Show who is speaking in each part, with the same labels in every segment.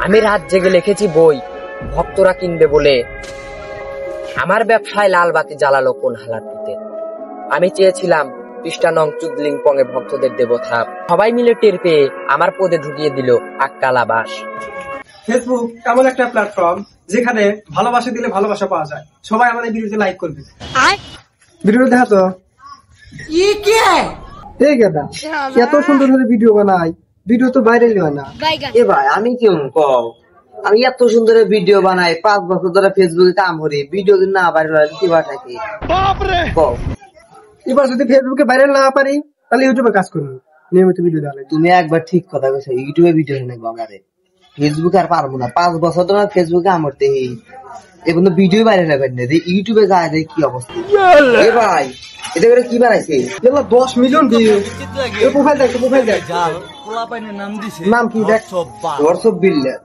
Speaker 1: আমি রাত জেগে লিখেছি বই, ভক্তরা কিনবে বলে। আমার ব্যবসায় লাল বাতি জ্বালালো কোন হালাতিতে। আমি চেয়েছিলাম পৃষ্ঠা নং চুদলিংপং এ ভক্তদের দেব থাপ। সবাই মিলে টের পেয়ে আমার পদে ঢুকিয়ে দিল আক্কালা বাস।
Speaker 2: ফেসবুক এমন একটা প্ল্যাটফর্ম যেখানে ভালোবাসা দিলে ভালোবাসা পাওয়া যায়। সবাই আমাদের ভিডিওতে লাইক করবে। ভিডিও দেখা তো এত সুন্দর করে ভিডিও বানাই, ভিডিও তো ভাইরাল হয় না।
Speaker 3: এ ভাই আমি কেমন কও, আমি এত সুন্দর ভিডিও বানাই, 5 বছর ধরে ফেসবুকে কাম করি, ভিডিও যদি না ভাইরাল হয় কি বাটা কি কও।
Speaker 2: এবার যদি ফেসবুকে ভাইরাল না পারি তাহলে ইউটিউবে কাজ করবো, নিয়মিত ভিডিও দেওয়া।
Speaker 3: তুমি একবার ঠিক কথা কইছো, ইউটিউবে ভিডিও নেবো আমারে, ফেসবুকে আর পারবো না। 5 বছর ধরে ফেসবুকে আমরতে এখন তো ভিডিও বাইরে নেবেন না, ইউটিউবে যায় কি অবস্থা। এ ভাই এটা করে কি বানাইছে,
Speaker 2: 10 মিলিয়ন ভিউ। প্রোফাইল দেখ, প্রোফাইল দেখ, নাম কি দেখ,
Speaker 3: হোয়াটসঅ্যাপ বিল্লার।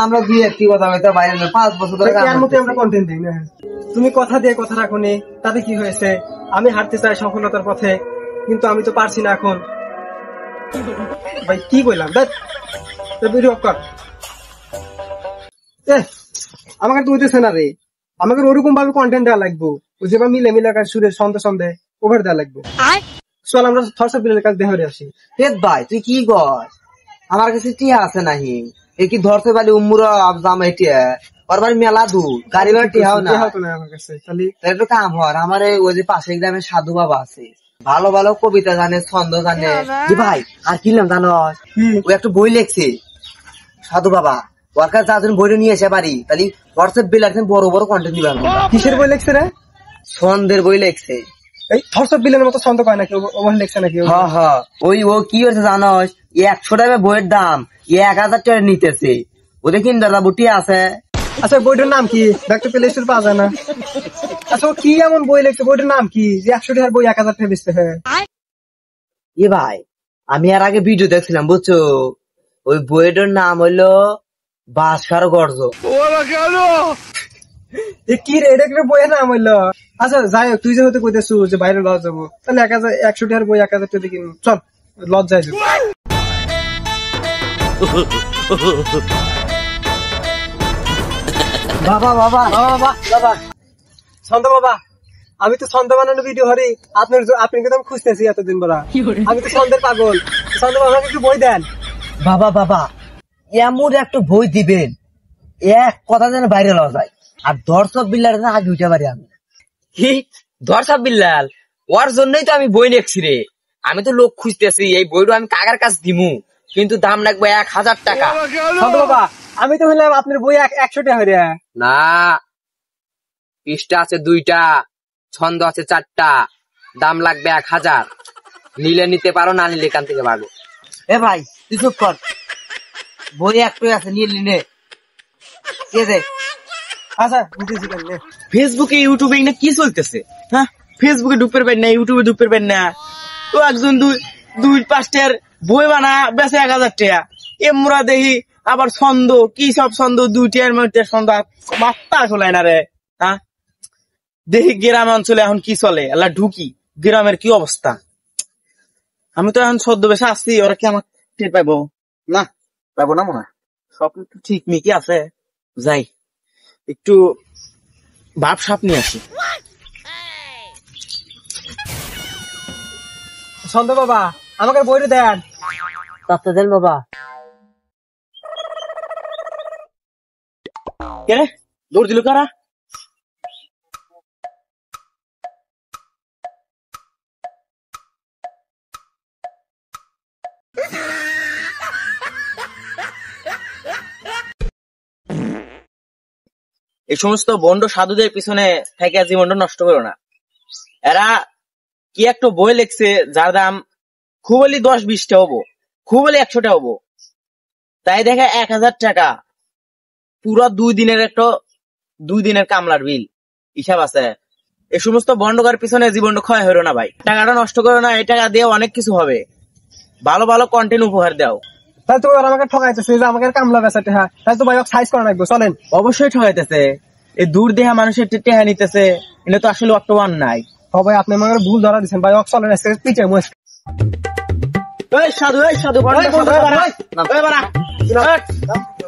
Speaker 3: আমরা দুই একটি কথা হয়তো বাইরে 5 বছর ধরে
Speaker 2: আমরা কন্টেন্ট দিই না। তুমি কথা দিয়ে কথা রাখো নি, তাতে কি হয়েছে? আমি হাঁটতে চাই সফলতার পথে, কিন্তু আমি তো পারছি না এখন। ভাই কি কইলাম, দেখ ভিডিও অফ কর। আমাকে তো হইতেছে না রে, আমাকে ওরকম ভাবে কন্টেন্ট দেওয়া লাগবো, যেভাবে মিলে মিলে সুরে সন্ধে সন্ধে ওভার দেওয়া লাগবো। চল আমরা হোয়াটসঅ্যাপ বিলের কাছে দেখে আসি।
Speaker 3: ভাই তুই কি কর, আমার কাছে টিয়া আছে নাহি, এ কি ধরতে পারি উম্মুরা জাম এটিয়া ওর বাড়ি মেলা দূর, গাড়ি ভাড়া টিয়াও না
Speaker 2: আমার কাছে। তাহলে
Speaker 3: একটু কাম হর, আমার ওই যে পাশে গ্রামের সাধু বাবা আছে, ভালো ভালো কবিতা জানে, ছন্দ জানে। ভাই আর কিনলাম জানো, ও একটা বই লেখছে সাধু বাবা, ওর কাছে যার জন্য বইটা নিয়ে এসে পারি, তাহলে হোয়াটসঅ্যাপ বিল একদিন বড় বড় কন্টেন্ট দিবে।
Speaker 2: কিসের বই লেখছে রে?
Speaker 3: ছন্দের বই লেখছে।
Speaker 2: এই হোয়াটসঅ্যাপ বিলের মতো ছন্দ কয় নাকি, ওভার লেখছে নাকি?
Speaker 3: ওই ও কি হয়েছে জানো, 100 টাকা বইয়ের দাম 1000 টাকা নিতেছে, ওদের কিন দাদা বুটি আছে।
Speaker 2: আচ্ছা বইটার নাম কি? দেখতে প্লে স্টোর পাওয়া যায় না। আচ্ছা কি এমন বই লেখছে, বইটার নাম কি যে 100 টাকার বই 1000 টাকা বেচতে?
Speaker 3: এ ভাই আমি আর আগে ভিডিও দেখছিলাম বুঝছো, ওই বইটার নাম হইলো বাসার গর্জ।
Speaker 2: কি রে, এটা একটা বইয়ের নাম হইলো? আচ্ছা যাই হোক, তুই যেহেতু কইতেছু যে বাইরে লজ যাবো, তাহলে 100 টাকার বই 1000 টাকা কিনবো, চল লজ যাই।
Speaker 3: বাবা বাবা বাবা বাবা
Speaker 2: ছন্দ বাবা, আমি তো ছন্দ বানানো ভিডিও হরি, আপনি কিন্তু আমি খুঁজতেছি এতদিন বলা, আমি তো ছন্দের পাগল। ছন্দ বাবা একটু বই দেন।
Speaker 3: বাবা বাবা এমন একটু বই দিবেন, এক কথা যেন বাইরে লওয়া যায়, আর দর্শক বিল্লার আগে উঠে পারি আমি।
Speaker 1: কি ধরসাব বিল্লাল, ওর জন্যই তো আমি বই লিখছি রে। আমি তো লোক খুঁজতেছি, এই বইটা আমি কাকার কাছে দিমু, কিন্তু দাম রাখবো 1000 টাকা।
Speaker 2: ছন্দ বাবা আমি তো বললাম আপনার বই 100 টাকা হইয়া
Speaker 1: না, পৃষ্ঠা আছে 2টা, ছন্দ আছে 4টা, দাম লাগবে 1000। নিলে নিতে পারো, না নিলে এখান থেকে ভাগো।
Speaker 3: এ ভাই তুই চুপ কর, বই একটাই আছে, নিয়ে নিলে কে দেখ।
Speaker 2: আচ্ছা
Speaker 4: ফেসবুকে ইউটিউবে না কি চলতেছে, হ্যাঁ ফেসবুকে ঢুকতে পারেন না, ইউটিউবে ঢুকতে পারেন না, তো একজন 2-5টার বই বানা বেচে 1000 টাকা। এমরা দেখি আবার ছন্দ, কি সব ছন্দ, 2টার মধ্যে ছন্দ মাত্রা চলে না রে। হ্যাঁ দেখি গ্রাম অঞ্চলে এখন কি চলে, আল্লাহ ঢুকি গ্রামের কি অবস্থা। আমি তো এখন ছদ্মবেশে আসছি, ওরা কি আমার টের পাইবো না? পাইবো না মনে হয়, সব একটু ঠিক মিকি আছে। যাই একটু ভাব সাপ নিয়ে আসি।
Speaker 2: ছন্দ বাবা আমাকে বইটা দেন।
Speaker 3: তত্ত্ব দেন বাবা।
Speaker 4: কে রে দৌড় দিল কারা? এই সমস্ত বন্ড সাধুদের পিছনে থেকে জীবনটা নষ্ট করো না। এরা কি একটা বই লেখছে যার দাম খুব হলে 10-20 টাকা হবো, খুব হলে 100 টাকা হবো, তাই দেখা 1000 টাকা পুরো 2 দিনের কামলার বিল হিসাব আছে। এই সমস্ত বন্ডকার পিছনে জীবনটা ক্ষয় হলো না ভাই, টাকাটা নষ্ট করো না, এই টাকা দিয়ে অনেক কিছু হবে, ভালো ভালো কন্টেন্ট উপহার দাও।
Speaker 2: তাই তো আমাকে ঠকাইতেছে, আমাকে কামলা বেচাতে, হ্যাঁ তাই তো ভাই সাইজ করা লাগবে, চলেন।
Speaker 4: অবশ্যই ঠকাইতেছে, এই দূর দেহা মানুষের টেহা নিতেছে, এটা তো আসলে অক্টোবর নাই।
Speaker 2: ভাই আপনি আমাকে ভুল ধরা দিচ্ছেন ভাই, চলেন পিছিয়ে
Speaker 4: এই সাধু বন্ধ সাধু এই বাড়া এই বাড়া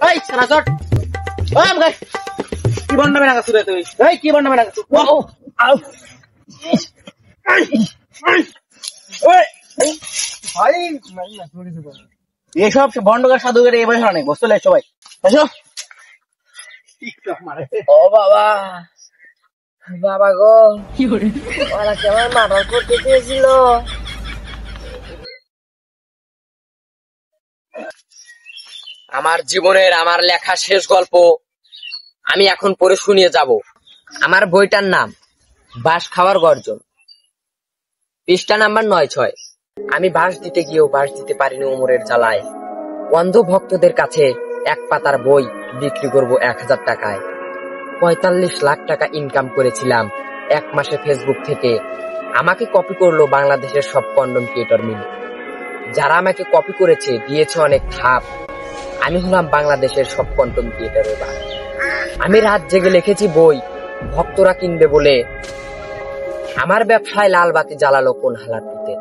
Speaker 4: এই সারাচট ওই আমগাই কি বন্ধ হবে না তুই তুই এই কি বন্ধ হবে না তুই আউ ওই
Speaker 2: ভাই
Speaker 4: এসব বন্ধকার সাধুকের এই বয়স অনেক বসতে লাগে সবাই আসো
Speaker 1: ও বাবা, বাবা গো, ওরা কেমন মার্ডার করতে চেয়েছিল। আমার জীবনের আমার লেখা শেষ গল্প আমি এখন পড়ে শুনিয়ে যাব। আমার বইটার নাম বাঁশ খাওয়ার গর্জন, পৃষ্ঠা নাম্বার ৯-৬। আমি বাঁশ দিতে গিয়েও বাঁশ দিতে পারিনি উমরের জ্বালায়। অন্ধ ভক্তদের কাছে এক পাতার বই বিক্রি করব ১,০০০ টাকায়। ৪৫ লাখ টাকা ইনকাম করেছিলাম এক মাসে ফেসবুক থেকে। আমাকে কপি করলো বাংলাদেশের সব কন্ডম ক্রিয়েটর মিলে। যারা আমাকে কপি করেছে দিয়েছে অনেক থাপ। আমি হলাম বাংলাদেশের সব কন্ডম ক্রিয়েটর। এবার আমি রাত জেগে লিখেছি বই, ভক্তরা কিনবে বলে। আমার ব্যবসায় লাল বাতি জ্বালালো কোন হালাতিতে।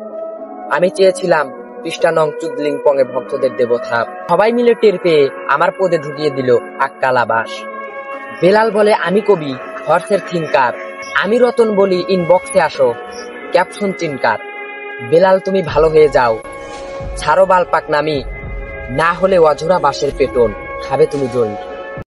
Speaker 1: আমি চেয়েছিলাম পৃষ্ঠা নং চুদলিং পঙে ভক্তদের দেব থাপ। সবাই মিলে টের পেয়ে আমার পদে ঢুকিয়ে দিল আক্কালা বাস। বেলাল বলে আমি কবি, হর্সের থিঙ্কার। আমি রতন বলি ইনবক্সে আসো, ক্যাপশন চিনকার। বেলাল তুমি ভালো হয়ে যাও, ছাড়ো বালপাক নামি, না হলে অঝোরা বাঁশের পেটন খাবে তুমি জল।